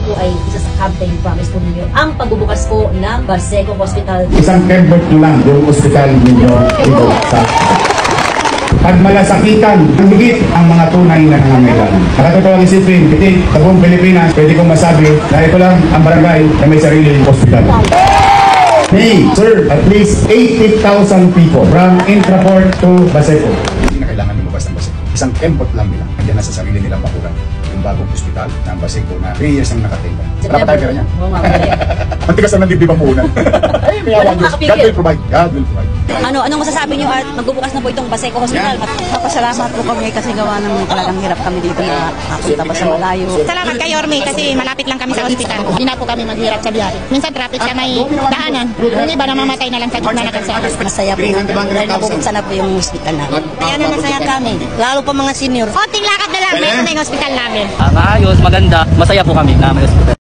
po ay isa sa campaign promise po ninyo, ang pagbubukas po ng Barseco Hospital. Isang kembot nyo lang yung hospital ninyo dito sa pag malasakitan, ang higit ang mga tunay na nangangailangan. Nakatotoong isipin, sa buong Pilipinas, pwede kong masabi na ito lang ang barangay na may sariling hospital. Hey, sir, at least 80,000 people from Intraport to Barseco. Hindi na kailangan lumabas ng Barseco. Isang kembot lang nila. Nandiyan na sa sarili nilang bakuran. Yung bagong hospital ng Barseco na 3 years ang nakatingin. Wala pa tayo pera niya. Ang tigas na nandito pa po una. Ay, may awan Diyos. God will provide. God will provide. Anong masasabi niyo at magbubukas na po itong Barseco Hospital? Papasalamat po kami kasi gawa ng talagang hirap kami dito na napunta pa sa malayo. Salamat kay Yorme kasi malapit lang kami sa ospital. Hindi na po kami maghirap sa biyahe. Minsan traffic siya may daanan. Yung iba namamatay na lang sa gitna na kalsada. Masaya po. Dahil nabubuksan na po yung hospital namin. Kaya na masaya kami. Lalo pa mga senior. Konting lakad na lang, meron na yung ospital namin. Maayos, maganda, masaya po kami na may hospital.